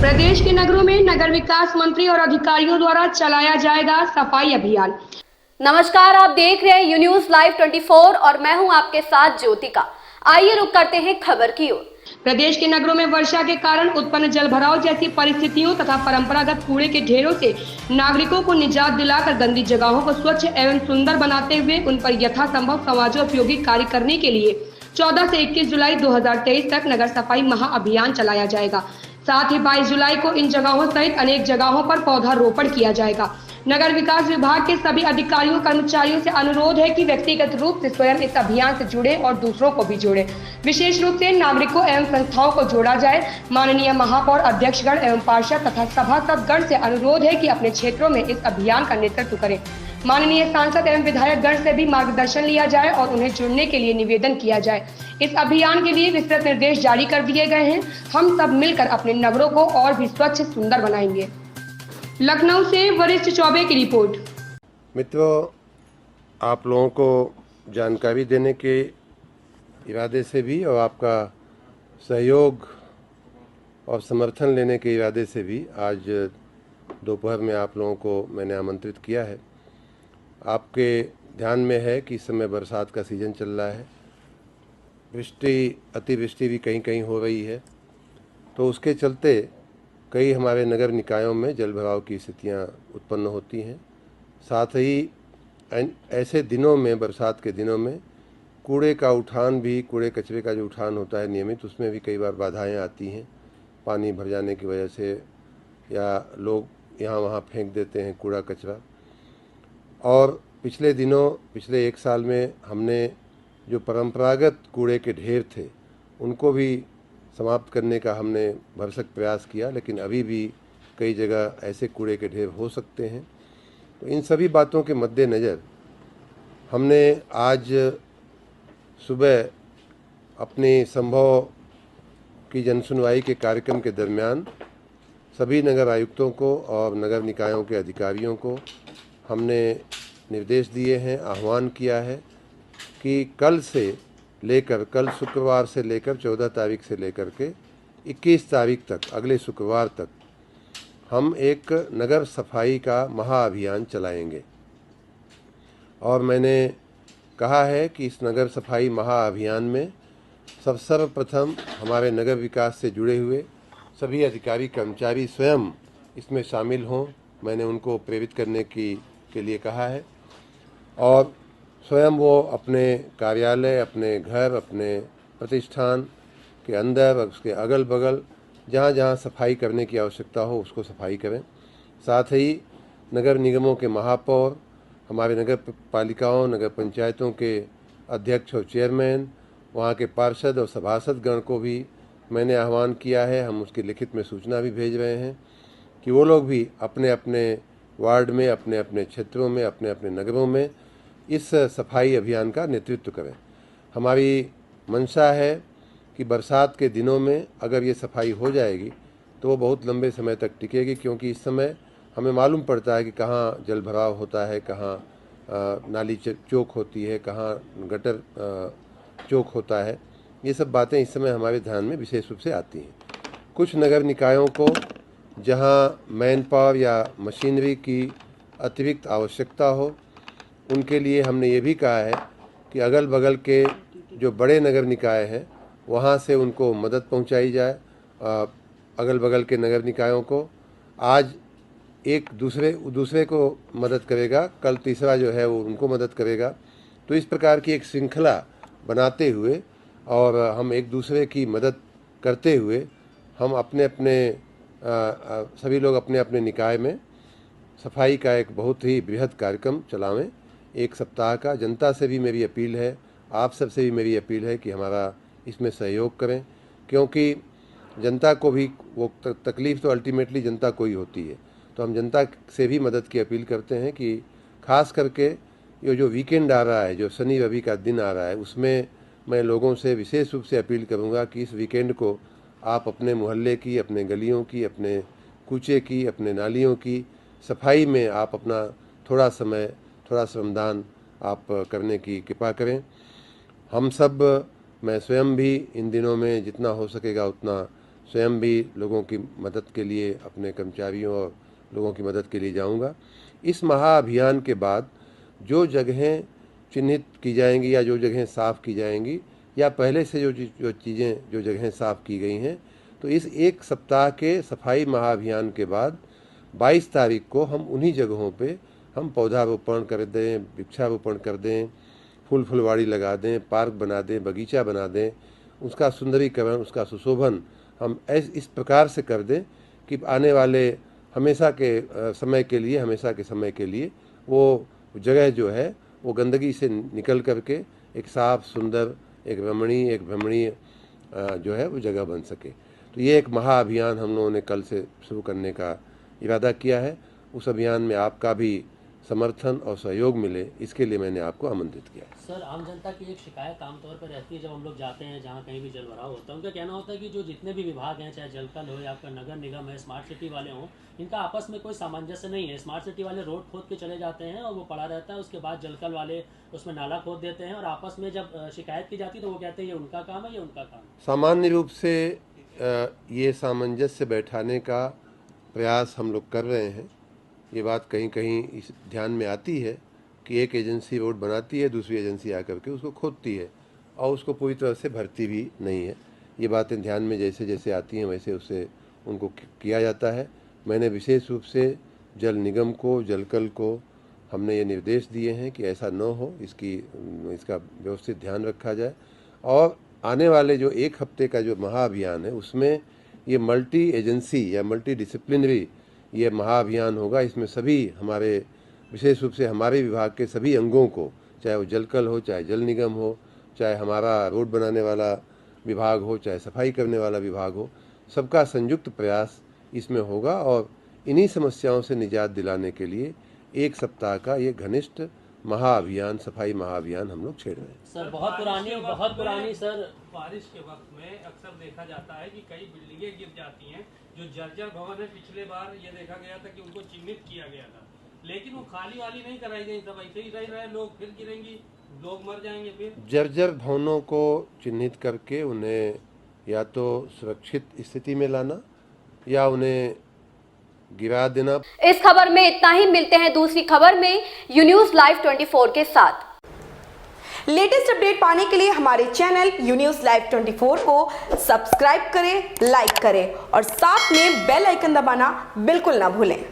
प्रदेश के नगरों में नगर विकास मंत्री और अधिकारियों द्वारा चलाया जाएगा सफाई अभियान। नमस्कार, आप देख रहे हैं यू न्यूज लाइव 24 और मैं हूं आपके साथ ज्योतिका। आइए रुक करते हैं खबर की ओर। प्रदेश के नगरों में वर्षा के कारण उत्पन्न जलभराव जैसी परिस्थितियों तथा परंपरागत कूड़े के ढेरों से नागरिकों को निजात दिलाकर गंदी जगहों को स्वच्छ एवं सुंदर बनाते हुए उन पर यथासंभव समाजोपयोगी कार्य करने के लिए 14 से 21 जुलाई 2023 तक नगर सफाई महाअभियान चलाया जाएगा। साथ ही 22 जुलाई को इन जगहों सहित अनेक जगहों पर पौधारोपण किया जाएगा। नगर विकास विभाग के सभी अधिकारियों कर्मचारियों से अनुरोध है कि व्यक्तिगत रूप से स्वयं इस अभियान से जुड़े और दूसरों को भी जोड़े। विशेष रूप से नागरिकों एवं संस्थाओं को जोड़ा जाए। माननीय महापौर, अध्यक्षगण एवं पार्षद तथा सभासदगण से अनुरोध है कि अपने क्षेत्रों में इस अभियान का नेतृत्व करें। माननीय सांसद एवं विधायकगण से भी मार्गदर्शन लिया जाए और उन्हें जुड़ने के लिए निवेदन किया जाए। इस अभियान के लिए विस्तृत निर्देश जारी कर दिए गए हैं। हम सब मिलकर अपने नगरों को और भी स्वच्छ सुंदर बनाएंगे। लखनऊ से वरिष्ठ चौबे की रिपोर्ट। मित्रों, आप लोगों को जानकारी देने के इरादे से भी और आपका सहयोग और समर्थन लेने के इरादे से भी आज दोपहर में आप लोगों को मैंने आमंत्रित किया है। आपके ध्यान में है कि इस समय बरसात का सीज़न चल रहा है, अतिवृष्टि भी कहीं कहीं हो रही है, तो उसके चलते कई हमारे नगर निकायों में जल भराव की स्थितियाँ उत्पन्न होती हैं। साथ ही ऐसे दिनों में, बरसात के दिनों में कूड़े का उठान भी, कूड़े कचरे का जो उठान होता है नियमित, उसमें भी कई बार बाधाएं आती हैं पानी भर जाने की वजह से, या लोग यहाँ वहाँ फेंक देते हैं कूड़ा कचरा। और पिछले दिनों, पिछले एक साल में हमने जो परंपरागत कूड़े के ढेर थे उनको भी समाप्त करने का हमने भरसक प्रयास किया, लेकिन अभी भी कई जगह ऐसे कूड़े के ढेर हो सकते हैं। तो इन सभी बातों के मद्देनज़र हमने आज सुबह अपनी संभव की जनसुनवाई के कार्यक्रम के दरमियान सभी नगर आयुक्तों को और नगर निकायों के अधिकारियों को हमने निर्देश दिए हैं, आह्वान किया है कि कल शुक्रवार से लेकर 14 तारीख से लेकर के 21 तारीख तक, अगले शुक्रवार तक हम एक नगर सफाई का महाअभियान चलाएंगे। और मैंने कहा है कि इस नगर सफाई महाअभियान में सर्वप्रथम हमारे नगर विकास से जुड़े हुए सभी अधिकारी कर्मचारी स्वयं इसमें शामिल हों। मैंने उनको प्रेरित करने के लिए कहा है और स्वयं वो अपने कार्यालय, अपने घर, अपने प्रतिष्ठान के अंदर और उसके अगल बगल जहाँ जहाँ सफाई करने की आवश्यकता हो उसको सफाई करें। साथ ही नगर निगमों के महापौर, हमारे नगर पालिकाओं, नगर पंचायतों के अध्यक्ष और चेयरमैन, वहाँ के पार्षद और सभासदगण को भी मैंने आह्वान किया है। हम उसकी लिखित में सूचना भी भेज रहे हैं कि वो लोग भी अपने अपने वार्ड में, अपने अपने क्षेत्रों में, अपने अपने नगरों में इस सफाई अभियान का नेतृत्व करें। हमारी मंशा है कि बरसात के दिनों में अगर ये सफाई हो जाएगी तो वो बहुत लंबे समय तक टिकेगी, क्योंकि इस समय हमें मालूम पड़ता है कि कहाँ जल भराव होता है, कहाँ नाली चौक होती है, कहाँ गटर चौक होता है। ये सब बातें इस समय हमारे ध्यान में विशेष रूप से आती हैं। कुछ नगर निकायों को जहाँ मैन पावर या मशीनरी की अतिरिक्त आवश्यकता हो, उनके लिए हमने ये भी कहा है कि अगल बगल के जो बड़े नगर निकाय हैं वहाँ से उनको मदद पहुँचाई जाए। अगल बगल के नगर निकायों को आज एक दूसरे को मदद करेगा, कल तीसरा जो है वो उनको मदद करेगा। तो इस प्रकार की एक श्रृंखला बनाते हुए और हम एक दूसरे की मदद करते हुए हम अपने अपने सभी लोग अपने अपने निकाय में सफाई का एक बहुत ही बृहद कार्यक्रम चलावें। एक सप्ताह का जनता से भी मेरी अपील है, आप सबसे भी मेरी अपील है कि हमारा इसमें सहयोग करें, क्योंकि जनता को भी वो तकलीफ़ तो अल्टीमेटली जनता को ही होती है। तो हम जनता से भी मदद की अपील करते हैं कि खास करके ये जो वीकेंड आ रहा है, जो शनि रवि का दिन आ रहा है, उसमें मैं लोगों से विशेष रूप से अपील करूंगा कि इस वीकेंड को आप अपने मोहल्ले की, अपने गलियों की, अपने कूचे की, अपने नालियों की सफाई में आप अपना थोड़ा समय, थोड़ा श्रमदान आप करने की कृपा करें। हम सब, मैं स्वयं भी इन दिनों में जितना हो सकेगा उतना स्वयं भी लोगों की मदद के लिए, अपने कर्मचारियों और लोगों की मदद के लिए जाऊंगा। इस महाअभियान के बाद जो जगहें चिन्हित की जाएंगी या जो जगहें साफ़ की जाएंगी या पहले से जो जगहें साफ़ की गई हैं, तो इस एक सप्ताह के सफाई महाअभियान के बाद 22 तारीख को हम उन्हीं जगहों पे हम पौधारोपण कर दें, वृक्षारोपण कर दें, फुलवाड़ी लगा दें, पार्क बना दें, बगीचा बना दें, उसका सुंदरीकरण, उसका सुशोभन हम इस प्रकार से कर दें कि आने वाले हमेशा के समय के लिए वो जगह जो है वो गंदगी से निकल करके एक साफ सुंदर, एक भ्रमणीय जो है वो जगह बन सके। तो ये एक महाअभियान हम लोगों ने कल से शुरू करने का इरादा किया है। उस अभियान में आपका भी समर्थन और सहयोग मिले, इसके लिए मैंने आपको आमंत्रित किया है। सर, आम जनता की एक शिकायत आमतौर पर रहती है जब हम लोग जाते हैं जहाँ कहीं भी जल भराव होता है, उनका कहना होता है कि जो जितने भी विभाग हैं, चाहे जलकल हो या आपका नगर निगम है, स्मार्ट सिटी वाले हों, इनका आपस में कोई सामंजस्य नहीं है। स्मार्ट सिटी वाले रोड खोद के चले जाते हैं और वो पड़ा रहता है, उसके बाद जलकल वाले उसमें नाला खोद देते हैं और आपस में जब शिकायत की जाती है तो वो कहते हैं ये उनका काम है, ये उनका काम है। सामान्य रूप से ये सामंजस्य बैठाने का प्रयास हम लोग कर रहे हैं। ये बात कहीं कहीं इस ध्यान में आती है कि एक एजेंसी रोड बनाती है, दूसरी एजेंसी आकर के उसको खोदती है और उसको पूरी तरह से भरती भी नहीं है। ये बातें ध्यान में जैसे जैसे आती हैं वैसे उससे उनको किया जाता है। मैंने विशेष रूप से जल निगम को, जलकल को हमने ये निर्देश दिए हैं कि ऐसा न हो, इसका व्यवस्थित ध्यान रखा जाए और आने वाले जो एक हफ्ते का जो महाअभियान है उसमें ये मल्टी एजेंसी या मल्टी डिसिप्लिनरी ये महाअभियान होगा। इसमें सभी हमारे, विशेष रूप से हमारे विभाग के सभी अंगों को, चाहे वो जलकल हो, चाहे जल निगम हो, चाहे हमारा रोड बनाने वाला विभाग हो, चाहे सफाई करने वाला विभाग हो, सबका संयुक्त प्रयास इसमें होगा और इन्हीं समस्याओं से निजात दिलाने के लिए एक सप्ताह का ये घनिष्ठ महाअभियान, सफाई महाअभियान हम लोग छेड़ रहे हैं। सर, बहुत पुरानी सर, बारिश के वक्त में अक्सर देखा जाता है कि कई बिल्डिंगें गिर जाती हैं। जो जर्जर भवन है, पिछले बार ये देखा गया था कि उनको चिन्हित किया गया था, लेकिन वो खाली वाली नहीं कराई गई, सब ऐसे ही रह रहे, लोग फिर गिरेंगी, लोग मर जाएंगे। फिर जर्जर भवनों को चिन्हित करके उन्हें या तो सुरक्षित स्थिति में लाना या उन्हें गिरा देना। इस खबर में इतना ही। मिलते हैं दूसरी खबर में यू न्यूज़ लाइव 24 के साथ। लेटेस्ट अपडेट पाने के लिए हमारे चैनल यू न्यूज़ लाइव 24 को सब्सक्राइब करें, लाइक करें और साथ में बेल आइकन दबाना बिल्कुल ना भूलें।